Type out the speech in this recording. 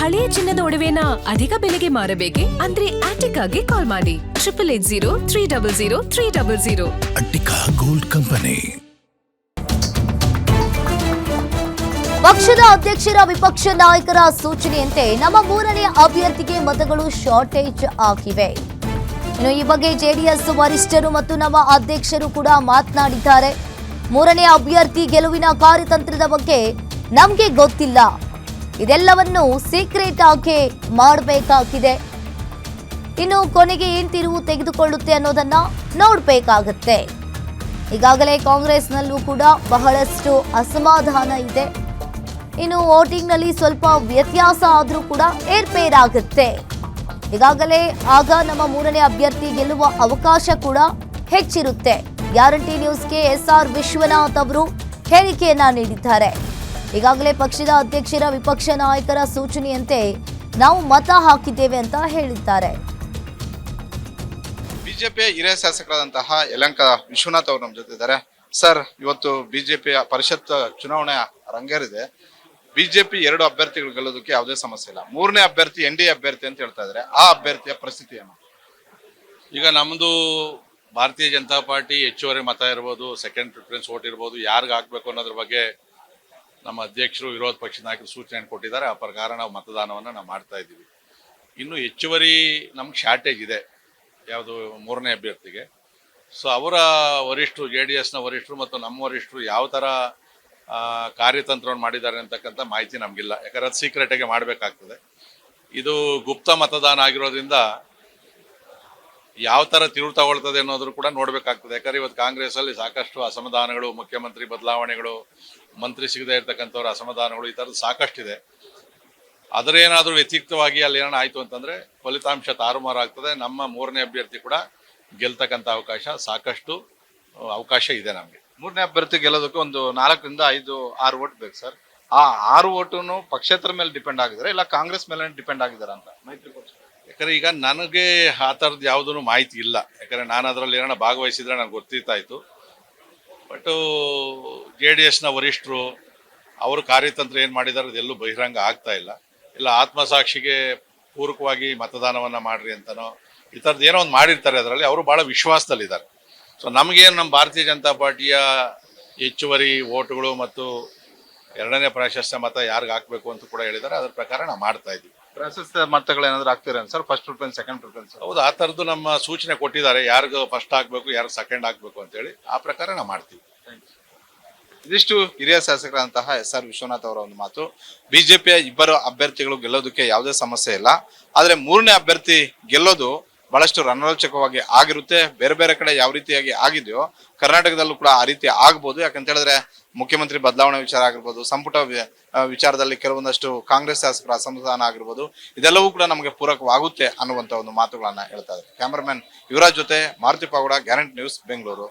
ಹಳೆಯ ಚಿನ್ನದ ಒಡವೆನ ಅಧಿಕ ಬೆಲೆಗೆ ಮಾರಬೇಕೆ ಅಂದ್ರೆ ಆಟಿಕಾಗೆ ಕಾಲ್ ಮಾಡಿ 8880 ಅಟ್ಟಿಕಾ ಗೋಲ್ಡ್ ಕಂಪನಿ. ಪಕ್ಷದ ಅಧ್ಯಕ್ಷರ ವಿಪಕ್ಷ ನಾಯಕರ ಸೂಚನೆಯಂತೆ ನಮ್ಮ ಮೂರನೇ ಅಭ್ಯರ್ಥಿಗೆ ಮತಗಳು ಶಾರ್ಟೇಜ್ ಆಗಿವೆ. ಇನ್ನು ಈ ಬಗ್ಗೆ ಜೆಡಿಎಸ್ ವರಿಷ್ಠರು ಮತ್ತು ನಮ್ಮ ಅಧ್ಯಕ್ಷರು ಕೂಡ ಮಾತನಾಡಿದ್ದಾರೆ. ಮೂರನೇ ಅಭ್ಯರ್ಥಿ ಗೆಲುವಿನ ಕಾರ್ಯತಂತ್ರದ ಬಗ್ಗೆ ನಮಗೆ ಗೊತ್ತಿಲ್ಲ, ಇದೆಲ್ಲವನ್ನು ಸೀಕ್ರೆಟ್ ಆಗಿ ಮಾಡಬೇಕಾಗಿದೆ. ಇನ್ನು ಕೊನೆಗೆ ಏನ್ ತಿರುವು ತೆಗೆದುಕೊಳ್ಳುತ್ತೆ ಅನ್ನೋದನ್ನ ನೋಡಬೇಕಾಗುತ್ತೆ. ಈಗಾಗಲೇ ಕಾಂಗ್ರೆಸ್ನಲ್ಲೂ ಕೂಡ ಬಹಳಷ್ಟು ಅಸಮಾಧಾನ ಇದೆ. ಇನ್ನು ವೋಟಿಂಗ್ನಲ್ಲಿ ಸ್ವಲ್ಪ ವ್ಯತ್ಯಾಸ ಆದರೂ ಕೂಡ ಏರ್ಪೇರಾಗುತ್ತೆ. ಈಗಾಗಲೇ ಆಗ ನಮ್ಮ ಮೂರನೇ ಅಭ್ಯರ್ಥಿ ಗೆಲ್ಲುವ ಅವಕಾಶ ಕೂಡ ಹೆಚ್ಚಿರುತ್ತೆ. ಗ್ಯಾರಂಟಿ ನ್ಯೂಸ್ಗೆ SR ವಿಶ್ವನಾಥ್ ಅವರು ಹೇಳಿಕೆಯನ್ನ ನೀಡಿದ್ದಾರೆ. ಈಗಾಗಲೇ ಪಕ್ಷದ ಅಧ್ಯಕ್ಷರ ವಿಪಕ್ಷ ನಾಯಕರ ಸೂಚನೆಯಂತೆ ನಾವು ಮತ ಹಾಕಿದ್ದೇವೆ ಅಂತ ಹೇಳಿದ್ದಾರೆ. ಬಿಜೆಪಿಯ ಹಿರಿಯ ಶಾಸಕರಾದಂತಹ ಯಲಹಂಕ ವಿಶ್ವನಾಥ್ ಅವರು ನಮ್ಮ ಜೊತೆ ಇದ್ದಾರೆ. ಸರ್, ಇವತ್ತು ಬಿಜೆಪಿಯ ಪರಿಷತ್ ಚುನಾವಣೆ ರಂಗೇರಿದೆ. ಬಿಜೆಪಿ 2 ಅಭ್ಯರ್ಥಿಗಳು ಗೆಲ್ಲೋದಕ್ಕೆ ಯಾವುದೇ ಸಮಸ್ಯೆ ಇಲ್ಲ. ಮೂರನೇ ಅಭ್ಯರ್ಥಿ NDA ಅಭ್ಯರ್ಥಿ ಅಂತ ಹೇಳ್ತಾ ಇದ್ದಾರೆ. ಆ ಅಭ್ಯರ್ಥಿಯ ಪರಿಸ್ಥಿತಿ ಏನು? ಈಗ ನಮ್ಮದು ಭಾರತೀಯ ಜನತಾ ಪಾರ್ಟಿ ಹೆಚ್ಚುವರಿ ಮತ ಇರ್ಬೋದು, ಸೆಕೆಂಡ್ ಪ್ರಿಫರೆನ್ಸ್ ವೋಟ್ ಇರ್ಬೋದು, ಯಾರಿಗೆ ಹಾಕ್ಬೇಕು ಅನ್ನೋದ್ರ ಬಗ್ಗೆ ನಮ್ಮ ಅಧ್ಯಕ್ಷರು ವಿರೋಧ ಪಕ್ಷದ ನಾಯಕರು ಸೂಚನೆ ಕೊಟ್ಟಿದ್ದಾರೆ. ಆ ಪ್ರಕಾರ ನಾವು ಮತದಾನವನ್ನು ನಾವು ಮಾಡ್ತಾ ಇದ್ದೀವಿ. ಇನ್ನು ಹೆಚ್ಚುವರಿ ನಮ್ಗೆ ಶಾರ್ಟೇಜ್ ಇದೆ ಯಾವುದು ಮೂರನೇ ಅಭ್ಯರ್ಥಿಗೆ. ಸೊ ಅವರ ವರಿಷ್ಠರು, JDSನ ವರಿಷ್ಠರು ಮತ್ತು ನಮ್ಮ ವರಿಷ್ಠರು ಯಾವ ಥರ ಕಾರ್ಯತಂತ್ರವನ್ನು ಮಾಡಿದ್ದಾರೆ ಅಂತಕ್ಕಂಥ ಮಾಹಿತಿ ನಮಗಿಲ್ಲ. ಯಾಕಂದ್ರೆ ಅದು ಸೀಕ್ರೆಟಾಗಿ ಮಾಡಬೇಕಾಗ್ತದೆ. ಇದು ಗುಪ್ತ ಮತದಾನ ಆಗಿರೋದ್ರಿಂದ ಯಾವ ಥರ ತಿರುವು ತಗೊಳ್ತದೆ ಅನ್ನೋದ್ರು ಕೂಡ ನೋಡಬೇಕಾಗ್ತದೆ. ಯಾಕಂದ್ರೆ ಇವತ್ತು ಕಾಂಗ್ರೆಸ್ಸಲ್ಲಿ ಸಾಕಷ್ಟು ಅಸಮಾಧಾನಗಳು, ಮುಖ್ಯಮಂತ್ರಿ ಬದಲಾವಣೆಗಳು, ಮಂತ್ರಿ ಸಿಗದೇ ಇರ್ತಕ್ಕಂಥವ್ರ ಅಸಮಾಧಾನಗಳು, ಈ ಥರದ್ದು ಸಾಕಷ್ಟಿದೆ. ಅದರೇನಾದರೂ ವ್ಯತಿರಿಕ್ತವಾಗಿ ಅಲ್ಲಿ ಏನಾರು ಆಯಿತು ಅಂತಂದರೆ ಫಲಿತಾಂಶ ತಾರುಮಾರು ಆಗ್ತದೆ. ನಮ್ಮ ಮೂರನೇ ಅಭ್ಯರ್ಥಿ ಕೂಡ ಗೆಲ್ತಕ್ಕಂಥ ಸಾಕಷ್ಟು ಅವಕಾಶ ಇದೆ ನಮಗೆ. ಮೂರನೇ ಅಭ್ಯರ್ಥಿ ಗೆಲ್ಲೋದಕ್ಕೆ ಒಂದು 4 ರಿಂದ 5, 6 ವೋಟ್ ಬೇಕು ಸರ್. ಆ 6 ವೋಟುನು ಪಕ್ಷೇತರ ಮೇಲೆ ಡಿಪೆಂಡ್ ಆಗಿದ್ದಾರೆ, ಇಲ್ಲ ಕಾಂಗ್ರೆಸ್ ಮೇಲೆ ಡಿಪೆಂಡ್ ಆಗಿದ್ದಾರೆ ಅಂತ ಮೈತ್ರಿ ಪಕ್ಷ? ಯಾಕಂದ್ರೆ ಈಗ ನನಗೆ ಆ ಥರದ್ದು ಯಾವುದೂ ಮಾಹಿತಿ ಇಲ್ಲ. ಯಾಕಂದ್ರೆ ನಾನು ಅದರಲ್ಲಿ ಏನಾರ ಭಾಗವಹಿಸಿದ್ರೆ ನನಗೆ ಗೊತ್ತಿರ್ತಾಯಿತ್ತು. ಬಟ್ JDSನ ವರಿಷ್ಠರು ಅವರು ಕಾರ್ಯತಂತ್ರ ಏನು ಮಾಡಿದ್ದಾರೆ ಅದೆಲ್ಲೂ ಬಹಿರಂಗ ಆಗ್ತಾ ಇಲ್ಲ. ಇಲ್ಲ ಆತ್ಮಸಾಕ್ಷಿಗೆ ಪೂರಕವಾಗಿ ಮತದಾನವನ್ನು ಮಾಡ್ರಿ ಅಂತನೋ ಈ ಥರದ್ದು ಏನೋ ಒಂದು ಮಾಡಿರ್ತಾರೆ. ಅದರಲ್ಲಿ ಅವರು ಭಾಳ ವಿಶ್ವಾಸದಲ್ಲಿದ್ದಾರೆ. ಸೊ ನಮಗೇನು ನಮ್ಮ ಭಾರತೀಯ ಜನತಾ ಪಾರ್ಟಿಯ ಹೆಚ್ಚುವರಿ ವೋಟುಗಳು ಮತ್ತು 2ನೇ ಪ್ರಾಶಸ್ತ್ಯ ಮತ ಯಾರಿಗೆ ಹಾಕಬೇಕು ಅಂತ ಕೂಡ ಹೇಳಿದ್ದಾರೆ. ಅದ್ರ ಪ್ರಕಾರ ನಾವು ಮಾಡ್ತಾ ಇದ್ದೀವಿ. ಪ್ರಾಶಸ್ತ್ಯ ಮತಗಳು ಏನಾದ್ರು ಆಗ್ತಿರ sir? First preference, second preference? ಹೌದು, ಆ ಥರದ್ದು ನಮ್ಮ ಸೂಚನೆ ಕೊಟ್ಟಿದ್ದಾರೆ. ಯಾರಿಗೂ ಫಸ್ಟ್ ಹಾಕಬೇಕು, ಯಾರಿಗೆ ಸೆಕೆಂಡ್ ಹಾಕಬೇಕು ಅಂತೇಳಿ. ಆ ಪ್ರಕಾರ ನಾವು ಮಾಡ್ತೀವಿ. ಇದಿಷ್ಟು ಹಿರಿಯ ಶಾಸಕರಾದಂತಹ SR ವಿಶ್ವನಾಥ್ ಅವರ ಒಂದು ಮಾತು. ಬಿಜೆಪಿಯ 2 ಅಭ್ಯರ್ಥಿಗಳು ಗೆಲ್ಲೋದಕ್ಕೆ ಯಾವುದೇ ಸಮಸ್ಯೆ ಇಲ್ಲ. ಆದ್ರೆ ಮೂರನೇ ಅಭ್ಯರ್ಥಿ ಗೆಲ್ಲೋದು ಬಹಳಷ್ಟು ರಣರೋಚಕವಾಗಿ ಆಗಿರುತ್ತೆ. ಬೇರೆ ಬೇರೆ ಕಡೆ ಯಾವ ರೀತಿಯಾಗಿ ಆಗಿದೆಯೋ ಕರ್ನಾಟಕದಲ್ಲೂ ಕೂಡ ಆ ರೀತಿ ಆಗ್ಬೋದು. ಯಾಕಂತ ಹೇಳಿದ್ರೆ ಮುಖ್ಯಮಂತ್ರಿ ಬದಲಾವಣೆ ವಿಚಾರ ಆಗಿರ್ಬೋದು, ಸಂಪುಟ ವಿಚಾರದಲ್ಲಿ ಕೆಲವೊಂದಷ್ಟು ಕಾಂಗ್ರೆಸ್ ಶಾಸಕರ ಅಸಮಾಧಾನ ಆಗಿರ್ಬೋದು, ಇದೆಲ್ಲವೂ ಕೂಡ ನಮಗೆ ಪೂರಕವಾಗುತ್ತೆ ಅನ್ನುವಂತ ಒಂದು ಮಾತುಗಳನ್ನ ಹೇಳ್ತಾ ಇದ್ದಾರೆ. ಕ್ಯಾಮರಾಮನ್ ಯುವರಾಜ್ ಜೊತೆ ಮಾರುತಿ ಪಾವಡ, ಗ್ಯಾರಂಟಿ ನ್ಯೂಸ್, ಬೆಂಗಳೂರು.